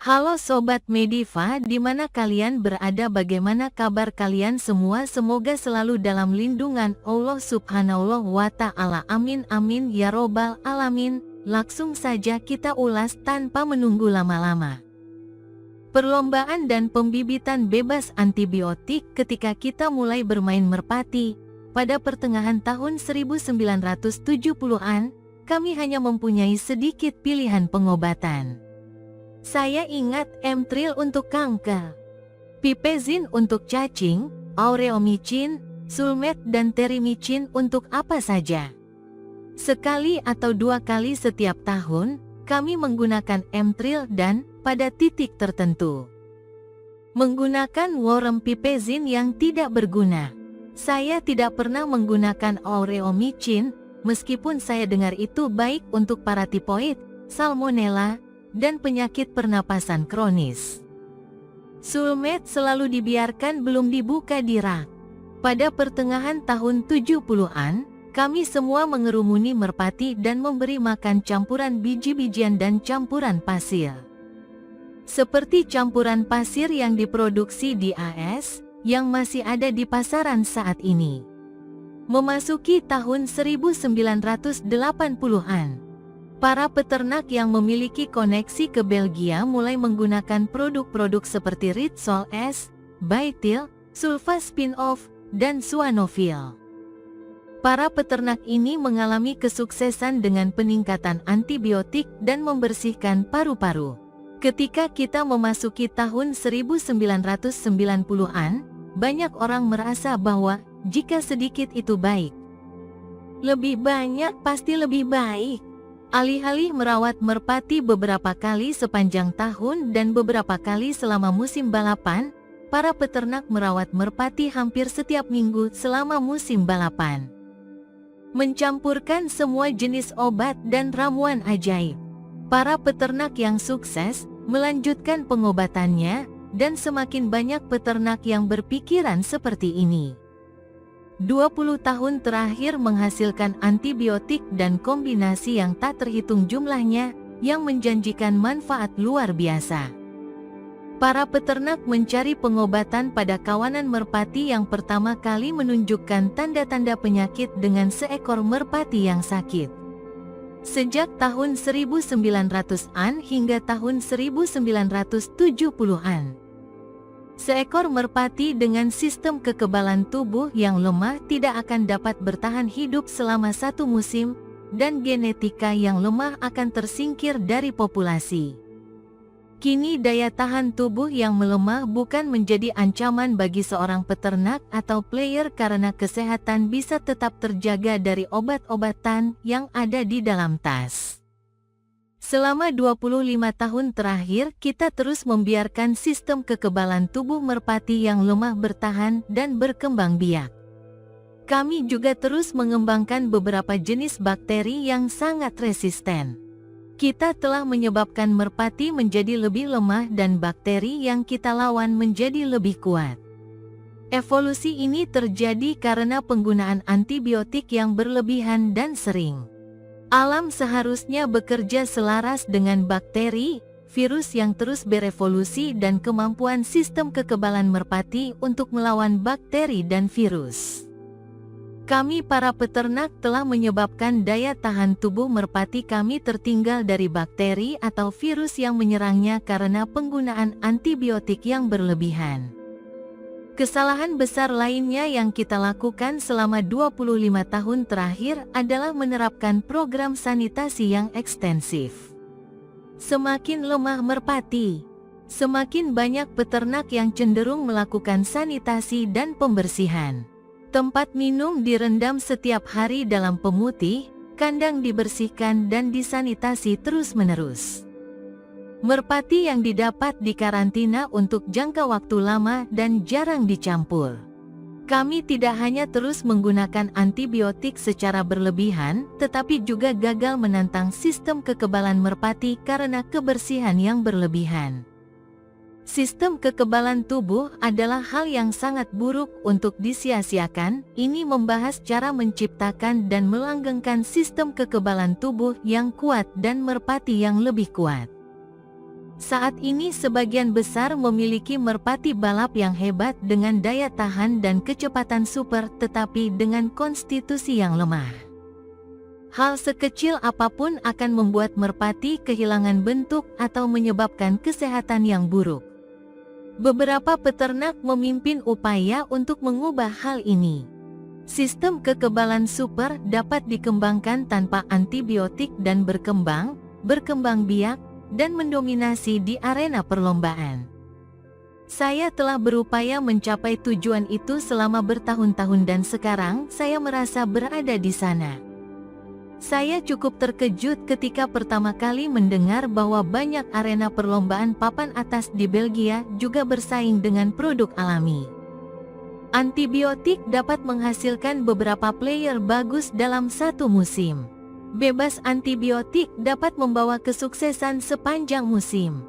Halo Sobat Mediva, di mana kalian berada? Bagaimana kabar kalian semua? Semoga selalu dalam lindungan Allah Subhanahu wa Ta'ala. Amin amin ya robbal alamin. Langsung saja kita ulas tanpa menunggu lama-lama. Perlombaan dan pembibitan bebas antibiotik. Ketika kita mulai bermain merpati pada pertengahan tahun 1970-an, kami hanya mempunyai sedikit pilihan pengobatan. Saya ingat Emtril untuk kanker, Pipezin untuk cacing, Aureomycin, Sulmet dan Terimicin untuk apa saja. Sekali atau dua kali setiap tahun, kami menggunakan Emtril dan, pada titik tertentu, menggunakan Warm Pipezin yang tidak berguna. Saya tidak pernah menggunakan Aureomycin, meskipun saya dengar itu baik untuk paratipoid, salmonella, dan penyakit pernapasan kronis. Sulmet selalu dibiarkan belum dibuka di rak. Pada pertengahan tahun 70-an, kami semua mengerumuni merpati dan memberi makan campuran biji-bijian dan campuran pasir. Seperti campuran pasir yang diproduksi di AS, yang masih ada di pasaran saat ini. Memasuki tahun 1980-an, para peternak yang memiliki koneksi ke Belgia mulai menggunakan produk-produk seperti Ritsol S, Baitil, Sulfa Spin-off, dan Suanofil. Para peternak ini mengalami kesuksesan dengan peningkatan antibiotik dan membersihkan paru-paru. Ketika kita memasuki tahun 1990-an, banyak orang merasa bahwa jika sedikit itu baik, lebih banyak pasti lebih baik. Alih-alih merawat merpati beberapa kali sepanjang tahun dan beberapa kali selama musim balapan, para peternak merawat merpati hampir setiap minggu selama musim balapan. Mencampurkan semua jenis obat dan ramuan ajaib. Para peternak yang sukses melanjutkan pengobatannya, dan semakin banyak peternak yang berpikiran seperti ini. 20 tahun terakhir menghasilkan antibiotik dan kombinasi yang tak terhitung jumlahnya, yang menjanjikan manfaat luar biasa. Para peternak mencari pengobatan pada kawanan merpati yang pertama kali menunjukkan tanda-tanda penyakit dengan seekor merpati yang sakit. Sejak tahun 1900-an hingga tahun 1970-an. Seekor merpati dengan sistem kekebalan tubuh yang lemah tidak akan dapat bertahan hidup selama satu musim, dan genetika yang lemah akan tersingkir dari populasi. Kini daya tahan tubuh yang melemah bukan menjadi ancaman bagi seorang peternak atau player karena kesehatan bisa tetap terjaga dari obat-obatan yang ada di dalam tas. Selama 25 tahun terakhir, kita terus membiarkan sistem kekebalan tubuh merpati yang lemah bertahan dan berkembang biak. Kami juga terus mengembangkan beberapa jenis bakteri yang sangat resisten. Kita telah menyebabkan merpati menjadi lebih lemah dan bakteri yang kita lawan menjadi lebih kuat. Evolusi ini terjadi karena penggunaan antibiotik yang berlebihan dan sering. Alam seharusnya bekerja selaras dengan bakteri, virus yang terus berevolusi dan kemampuan sistem kekebalan merpati untuk melawan bakteri dan virus. Kami para peternak telah menyebabkan daya tahan tubuh merpati kami tertinggal dari bakteri atau virus yang menyerangnya karena penggunaan antibiotik yang berlebihan. Kesalahan besar lainnya yang kita lakukan selama 25 tahun terakhir adalah menerapkan program sanitasi yang ekstensif. Semakin lemah merpati, semakin banyak peternak yang cenderung melakukan sanitasi dan pembersihan. Tempat minum direndam setiap hari dalam pemutih, kandang dibersihkan dan disanitasi terus-menerus. Merpati yang didapat dikarantina untuk jangka waktu lama dan jarang dicampur. Kami tidak hanya terus menggunakan antibiotik secara berlebihan, tetapi juga gagal menantang sistem kekebalan merpati karena kebersihan yang berlebihan. Sistem kekebalan tubuh adalah hal yang sangat buruk untuk disia-siakan. Ini membahas cara menciptakan dan melanggengkan sistem kekebalan tubuh yang kuat dan merpati yang lebih kuat. Saat ini sebagian besar memiliki merpati balap yang hebat dengan daya tahan dan kecepatan super, tetapi dengan konstitusi yang lemah. Hal sekecil apapun akan membuat merpati kehilangan bentuk atau menyebabkan kesehatan yang buruk. Beberapa peternak memimpin upaya untuk mengubah hal ini. Sistem kekebalan super dapat dikembangkan tanpa antibiotik dan berkembang biak, dan mendominasi di arena perlombaan. Saya telah berupaya mencapai tujuan itu selama bertahun-tahun dan sekarang saya merasa berada di sana. Saya cukup terkejut ketika pertama kali mendengar bahwa banyak arena perlombaan papan atas di Belgia juga bersaing dengan produk alami. Antibiotik dapat menghasilkan beberapa player bagus dalam satu musim. Bebas antibiotik dapat membawa kesuksesan sepanjang musim.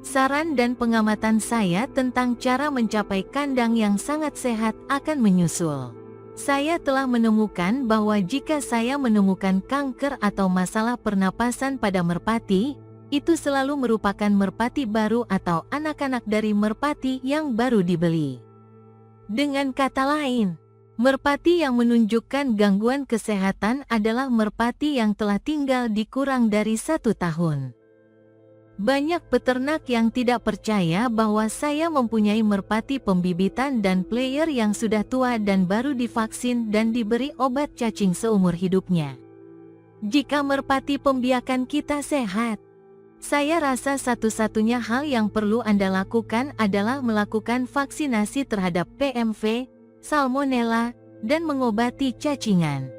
Saran dan pengamatan saya tentang cara mencapai kandang yang sangat sehat akan menyusul. Saya telah menemukan bahwa jika saya menemukan kanker atau masalah pernapasan pada merpati, itu selalu merupakan merpati baru atau anak-anak dari merpati yang baru dibeli. Dengan kata lain, merpati yang menunjukkan gangguan kesehatan adalah merpati yang telah tinggal di kurang dari 1 tahun. Banyak peternak yang tidak percaya bahwa saya mempunyai merpati pembibitan dan player yang sudah tua dan baru divaksin dan diberi obat cacing seumur hidupnya. Jika merpati pembiakan kita sehat, saya rasa satu-satunya hal yang perlu Anda lakukan adalah melakukan vaksinasi terhadap PMV, Salmonella, dan mengobati cacingan.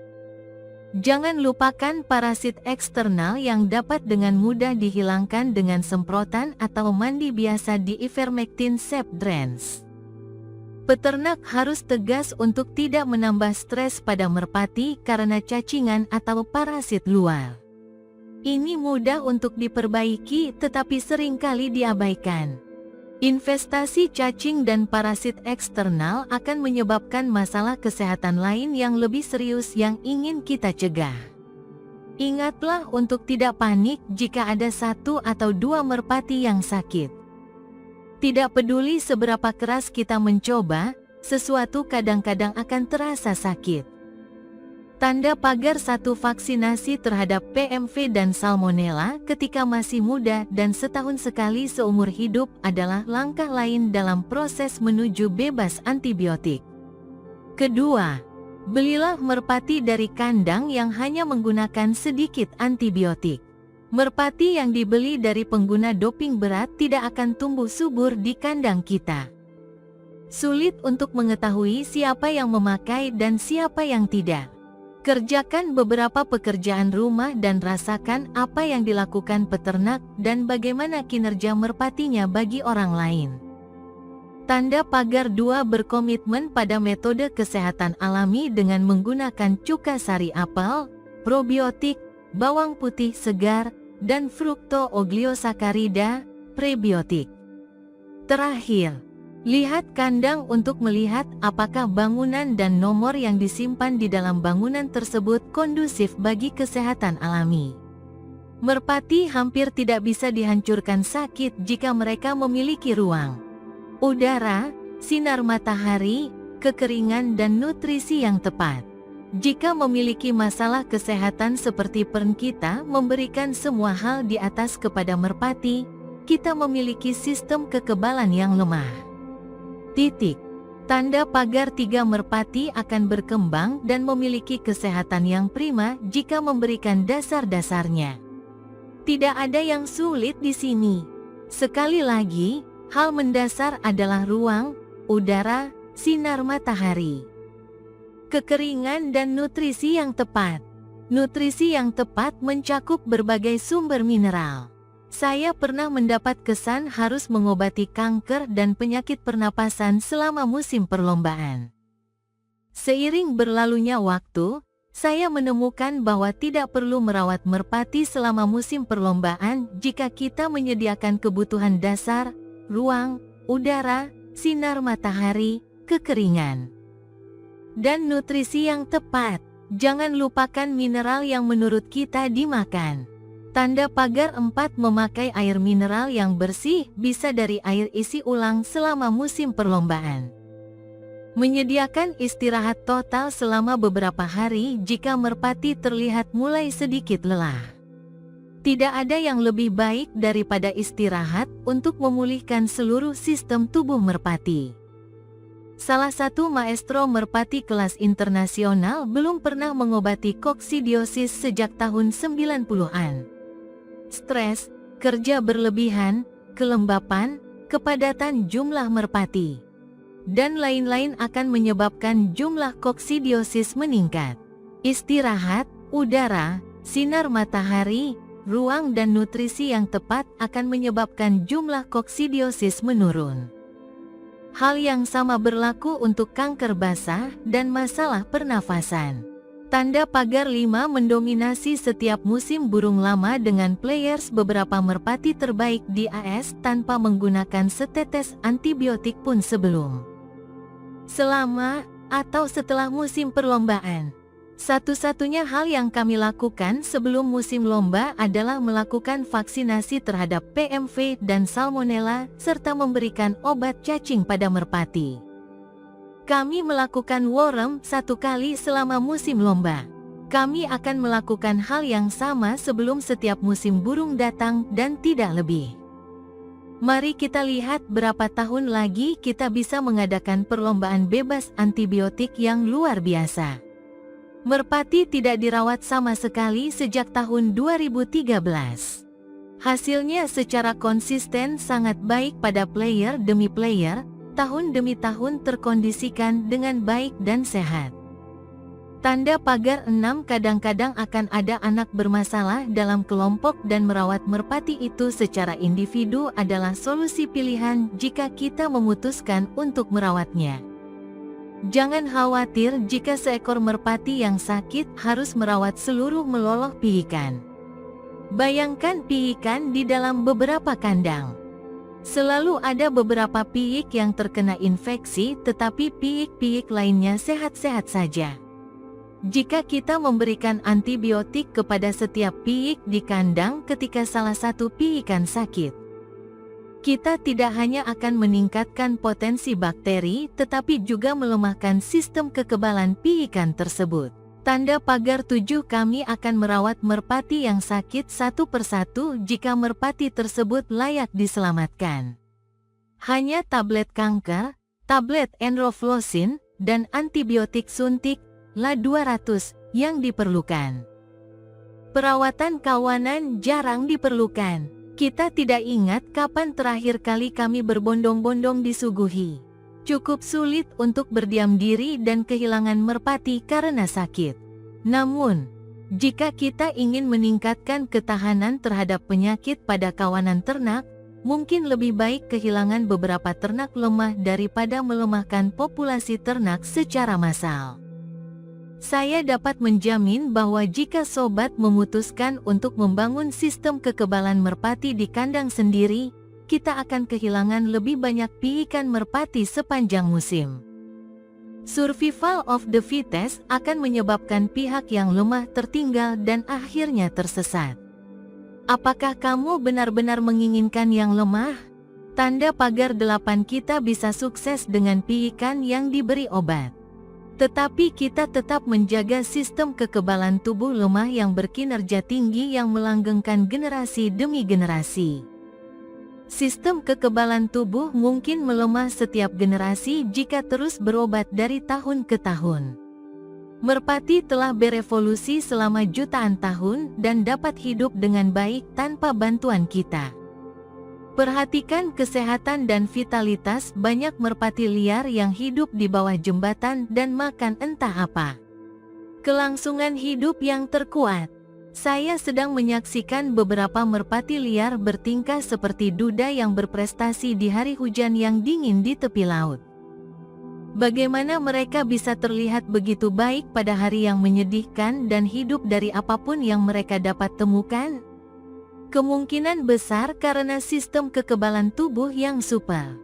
Jangan lupakan parasit eksternal yang dapat dengan mudah dihilangkan dengan semprotan atau mandi biasa di ivermectin Sep Drench. Peternak harus tegas untuk tidak menambah stres pada merpati karena cacingan atau parasit luar. Ini mudah untuk diperbaiki tetapi seringkali diabaikan. Investasi cacing dan parasit eksternal akan menyebabkan masalah kesehatan lain yang lebih serius yang ingin kita cegah. Ingatlah untuk tidak panik jika ada 1 atau 2 merpati yang sakit. Tidak peduli seberapa keras kita mencoba, sesuatu kadang-kadang akan terasa sakit. Tanda pagar 1 vaksinasi terhadap PMV dan Salmonella ketika masih muda dan setahun sekali seumur hidup adalah langkah lain dalam proses menuju bebas antibiotik. Kedua, belilah merpati dari kandang yang hanya menggunakan sedikit antibiotik. Merpati yang dibeli dari pengguna doping berat tidak akan tumbuh subur di kandang kita. Sulit untuk mengetahui siapa yang memakai dan siapa yang tidak. Kerjakan beberapa pekerjaan rumah dan rasakan apa yang dilakukan peternak dan bagaimana kinerja merpatinya bagi orang lain. Tanda pagar 2 berkomitmen pada metode kesehatan alami dengan menggunakan cuka sari apel, probiotik, bawang putih segar, dan frukto-ogliosakarida, prebiotik. Terakhir, lihat kandang untuk melihat apakah bangunan dan nomor yang disimpan di dalam bangunan tersebut kondusif bagi kesehatan alami. Merpati hampir tidak bisa dihancurkan sakit jika mereka memiliki ruang, udara, sinar matahari, kekeringan dan nutrisi yang tepat. Jika memiliki masalah kesehatan seperti pern kita memberikan semua hal di atas kepada merpati, kita memiliki sistem kekebalan yang lemah. Tanda pagar 3 merpati akan berkembang dan memiliki kesehatan yang prima jika memberikan dasar-dasarnya. Tidak ada yang sulit di sini. Sekali lagi, hal mendasar adalah ruang, udara, sinar matahari, kekeringan dan nutrisi yang tepat. Nutrisi yang tepat mencakup berbagai sumber mineral. Saya pernah mendapat kesan harus mengobati kanker dan penyakit pernapasan selama musim perlombaan. Seiring berlalunya waktu, saya menemukan bahwa tidak perlu merawat merpati selama musim perlombaan jika kita menyediakan kebutuhan dasar, ruang, udara, sinar matahari, kekeringan, dan nutrisi yang tepat. Jangan lupakan mineral yang menurut kita dimakan. Tanda pagar 4 memakai air mineral yang bersih, bisa dari air isi ulang selama musim perlombaan. Menyediakan istirahat total selama beberapa hari jika merpati terlihat mulai sedikit lelah. Tidak ada yang lebih baik daripada istirahat untuk memulihkan seluruh sistem tubuh merpati. Salah satu maestro merpati kelas internasional belum pernah mengobati koksidiosis sejak tahun 90-an. Stres, kerja berlebihan, kelembapan, kepadatan jumlah merpati, dan lain-lain akan menyebabkan jumlah koksidiosis meningkat. Istirahat, udara, sinar matahari, ruang dan nutrisi yang tepat akan menyebabkan jumlah koksidiosis menurun. Hal yang sama berlaku untuk kanker basah dan masalah pernafasan. Tanda pagar 5 mendominasi setiap musim burung lama dengan players beberapa merpati terbaik di AS tanpa menggunakan setetes antibiotik pun sebelum, selama, atau setelah musim perlombaan. Satu-satunya hal yang kami lakukan sebelum musim lomba adalah melakukan vaksinasi terhadap PMV dan Salmonella serta memberikan obat cacing pada merpati. Kami melakukan worm 1 kali selama musim lomba. Kami akan melakukan hal yang sama sebelum setiap musim burung datang dan tidak lebih. Mari kita lihat berapa tahun lagi kita bisa mengadakan perlombaan bebas antibiotik yang luar biasa. Merpati tidak dirawat sama sekali sejak tahun 2013. Hasilnya secara konsisten sangat baik pada player demi player, tahun demi tahun terkondisikan dengan baik dan sehat. Tanda pagar 6 kadang-kadang akan ada anak bermasalah dalam kelompok dan merawat merpati itu secara individu adalah solusi pilihan jika kita memutuskan untuk merawatnya. Jangan khawatir jika seekor merpati yang sakit harus merawat seluruh meloloh piikan. Bayangkan piikan di dalam beberapa kandang. Selalu ada beberapa piik yang terkena infeksi, tetapi piik-piik lainnya sehat-sehat saja. Jika kita memberikan antibiotik kepada setiap piik di kandang ketika salah satu piikan sakit, kita tidak hanya akan meningkatkan potensi bakteri, tetapi juga melemahkan sistem kekebalan piikan tersebut. Tanda pagar 7 kami akan merawat merpati yang sakit satu persatu jika merpati tersebut layak diselamatkan. Hanya tablet kanker, tablet enrofloxin, dan antibiotik suntik La200 yang diperlukan. Perawatan kawanan jarang diperlukan. Kita tidak ingat kapan terakhir kali kami berbondong-bondong disuguhi. Cukup sulit untuk berdiam diri dan kehilangan merpati karena sakit. Namun, jika kita ingin meningkatkan ketahanan terhadap penyakit pada kawanan ternak, mungkin lebih baik kehilangan beberapa ternak lemah daripada melemahkan populasi ternak secara massal. Saya dapat menjamin bahwa jika sobat memutuskan untuk membangun sistem kekebalan merpati di kandang sendiri, kita akan kehilangan lebih banyak piikan merpati sepanjang musim. Survival of the fittest akan menyebabkan pihak yang lemah tertinggal dan akhirnya tersesat. Apakah kamu benar-benar menginginkan yang lemah? Tanda pagar 8 kita bisa sukses dengan piikan yang diberi obat. Tetapi kita tetap menjaga sistem kekebalan tubuh lemah yang berkinerja tinggi yang melanggengkan generasi demi generasi. Sistem kekebalan tubuh mungkin melemah setiap generasi jika terus berobat dari tahun ke tahun. Merpati telah berevolusi selama jutaan tahun dan dapat hidup dengan baik tanpa bantuan kita. Perhatikan kesehatan dan vitalitas banyak merpati liar yang hidup di bawah jembatan dan makan entah apa. Kelangsungan hidup yang terkuat. Saya sedang menyaksikan beberapa merpati liar bertingkah seperti duda yang berprestasi di hari hujan yang dingin di tepi laut. Bagaimana mereka bisa terlihat begitu baik pada hari yang menyedihkan dan hidup dari apapun yang mereka dapat temukan? Kemungkinan besar karena sistem kekebalan tubuh yang super.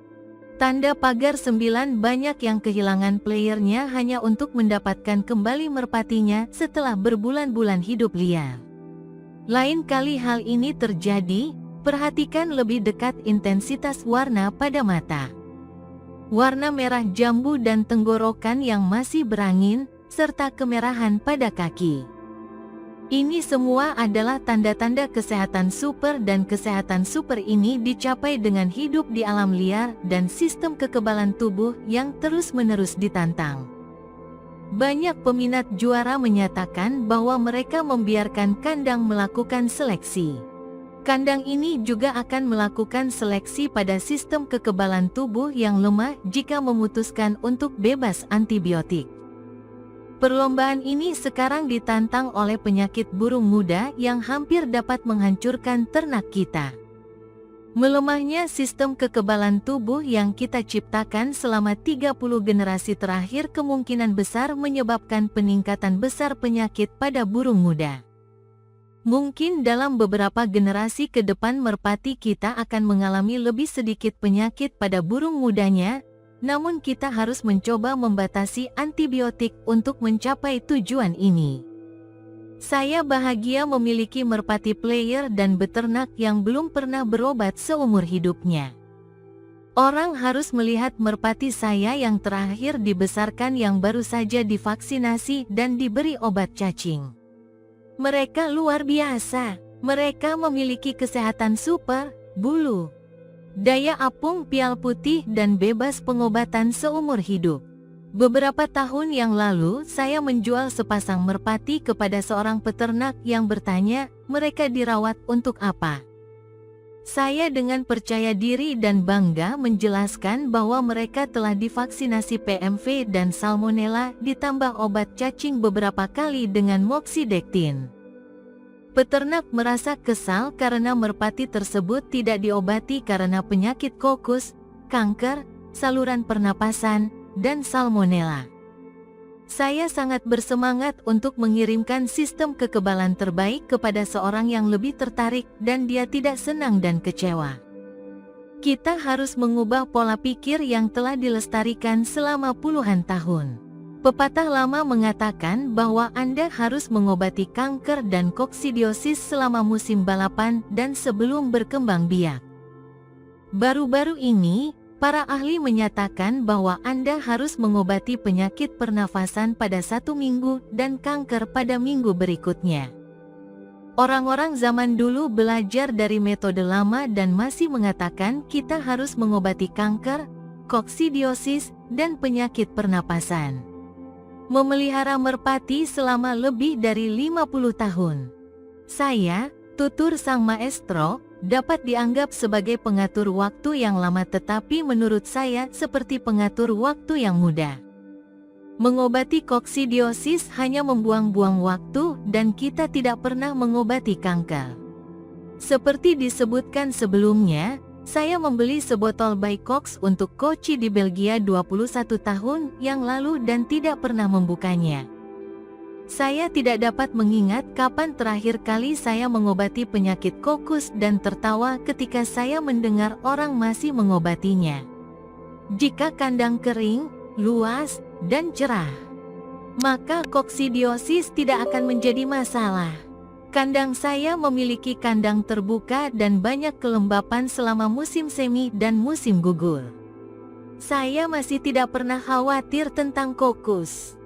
Tanda pagar 9 banyak yang kehilangan playernya hanya untuk mendapatkan kembali merpatinya setelah berbulan-bulan hidup liar. Lain kali hal ini terjadi, perhatikan lebih dekat intensitas warna pada mata. Warna merah jambu dan tenggorokan yang masih berangin, serta kemerahan pada kaki. Ini semua adalah tanda-tanda kesehatan super, dan kesehatan super ini dicapai dengan hidup di alam liar dan sistem kekebalan tubuh yang terus-menerus ditantang. Banyak peminat juara menyatakan bahwa mereka membiarkan kandang melakukan seleksi. Kandang ini juga akan melakukan seleksi pada sistem kekebalan tubuh yang lemah jika memutuskan untuk bebas antibiotik. Perlombaan ini sekarang ditantang oleh penyakit burung muda yang hampir dapat menghancurkan ternak kita. Melemahnya sistem kekebalan tubuh yang kita ciptakan selama 30 generasi terakhir kemungkinan besar menyebabkan peningkatan besar penyakit pada burung muda. Mungkin dalam beberapa generasi ke depan merpati kita akan mengalami lebih sedikit penyakit pada burung mudanya, namun kita harus mencoba membatasi antibiotik untuk mencapai tujuan ini. Saya bahagia memiliki merpati player dan beternak yang belum pernah berobat seumur hidupnya. Orang harus melihat merpati saya yang terakhir dibesarkan yang baru saja divaksinasi dan diberi obat cacing. Mereka luar biasa. Mereka memiliki kesehatan super, bulu, daya apung pial putih dan bebas pengobatan seumur hidup. Beberapa tahun yang lalu saya menjual sepasang merpati kepada seorang peternak yang bertanya, mereka dirawat untuk apa? Saya dengan percaya diri dan bangga menjelaskan bahwa mereka telah divaksinasi PMV dan Salmonella ditambah obat cacing beberapa kali dengan moxidectin. Peternak merasa kesal karena merpati tersebut tidak diobati karena penyakit kokus, kanker, saluran pernapasan, dan salmonella. Saya sangat bersemangat untuk mengirimkan sistem kekebalan terbaik kepada seorang yang lebih tertarik dan dia tidak senang dan kecewa. Kita harus mengubah pola pikir yang telah dilestarikan selama puluhan tahun. Pepatah lama mengatakan bahwa Anda harus mengobati kanker dan koksidiosis selama musim balapan dan sebelum berkembang biak. Baru-baru ini, para ahli menyatakan bahwa Anda harus mengobati penyakit pernafasan pada 1 minggu dan kanker pada minggu berikutnya. Orang-orang zaman dulu belajar dari metode lama dan masih mengatakan kita harus mengobati kanker, koksidiosis, dan penyakit pernapasan. Memelihara merpati selama lebih dari 50 tahun. Saya, tutur sang maestro, dapat dianggap sebagai pengatur waktu yang lama tetapi menurut saya seperti pengatur waktu yang muda. Mengobati koksidiosis hanya membuang-buang waktu dan kita tidak pernah mengobati kanker. Seperti disebutkan sebelumnya, saya membeli sebotol Bikox untuk Koci di Belgia 21 tahun yang lalu dan tidak pernah membukanya. Saya tidak dapat mengingat kapan terakhir kali saya mengobati penyakit kokus dan tertawa ketika saya mendengar orang masih mengobatinya. Jika kandang kering, luas, dan cerah, maka koksidiosis tidak akan menjadi masalah. Kandang saya memiliki kandang terbuka dan banyak kelembapan selama musim semi dan musim gugur. Saya masih tidak pernah khawatir tentang kokus.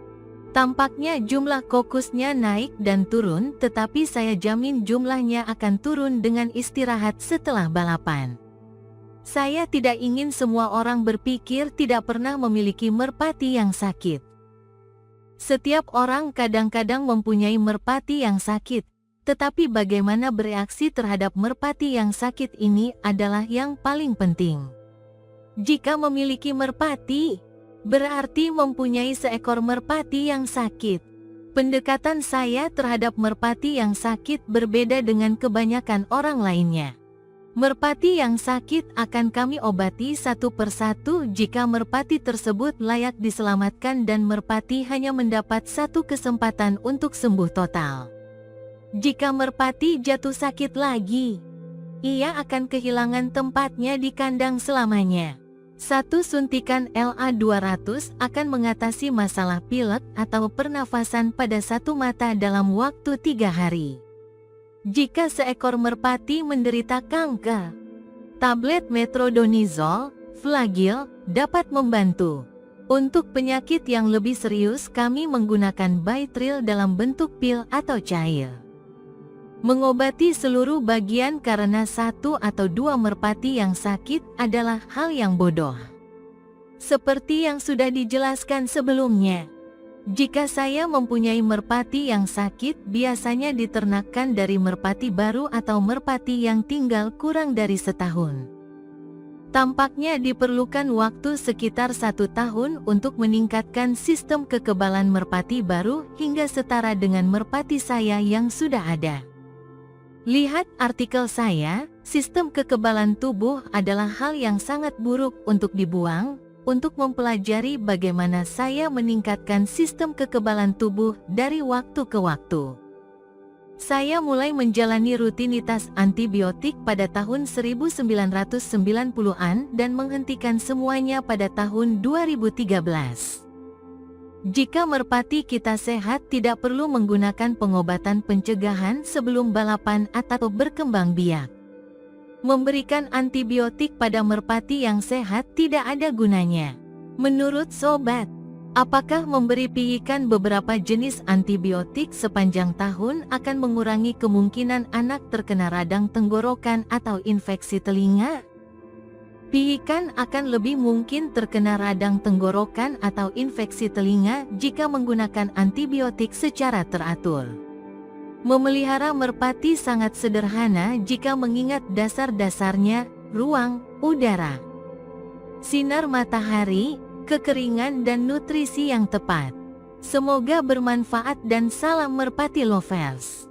Tampaknya jumlah kokusnya naik dan turun, tetapi saya jamin jumlahnya akan turun dengan istirahat setelah balapan. Saya tidak ingin semua orang berpikir tidak pernah memiliki merpati yang sakit. Setiap orang kadang-kadang mempunyai merpati yang sakit. Tetapi bagaimana bereaksi terhadap merpati yang sakit ini adalah yang paling penting. Jika memiliki merpati, berarti mempunyai seekor merpati yang sakit. Pendekatan saya terhadap merpati yang sakit berbeda dengan kebanyakan orang lainnya. Merpati yang sakit akan kami obati satu persatu jika merpati tersebut layak diselamatkan dan merpati hanya mendapat satu kesempatan untuk sembuh total. Jika merpati jatuh sakit lagi, ia akan kehilangan tempatnya di kandang selamanya. Satu suntikan LA200 akan mengatasi masalah pilek atau pernafasan pada satu mata dalam waktu 3 hari. Jika seekor merpati menderita kanker, tablet metronidazole, Flagyl, dapat membantu. Untuk penyakit yang lebih serius, kami menggunakan Bytril dalam bentuk pil atau cair. Mengobati seluruh bagian karena satu atau dua merpati yang sakit adalah hal yang bodoh. Seperti yang sudah dijelaskan sebelumnya, jika saya mempunyai merpati yang sakit, biasanya diternakkan dari merpati baru atau merpati yang tinggal kurang dari setahun. Tampaknya diperlukan waktu sekitar 1 tahun untuk meningkatkan sistem kekebalan merpati baru hingga setara dengan merpati saya yang sudah ada. Lihat artikel saya, sistem kekebalan tubuh adalah hal yang sangat buruk untuk dibuang, untuk mempelajari bagaimana saya meningkatkan sistem kekebalan tubuh dari waktu ke waktu. Saya mulai menjalani rutinitas antibiotik pada tahun 1990-an dan menghentikan semuanya pada tahun 2013. Jika merpati kita sehat, tidak perlu menggunakan pengobatan pencegahan sebelum balapan atau berkembang biak. Memberikan antibiotik pada merpati yang sehat tidak ada gunanya. Menurut sobat, apakah memberi piikan beberapa jenis antibiotik sepanjang tahun akan mengurangi kemungkinan anak terkena radang tenggorokan atau infeksi telinga? Piikan akan lebih mungkin terkena radang tenggorokan atau infeksi telinga jika menggunakan antibiotik secara teratur. Memelihara merpati sangat sederhana jika mengingat dasar-dasarnya: ruang, udara, sinar matahari, kekeringan dan nutrisi yang tepat. Semoga bermanfaat dan salam merpati lovers.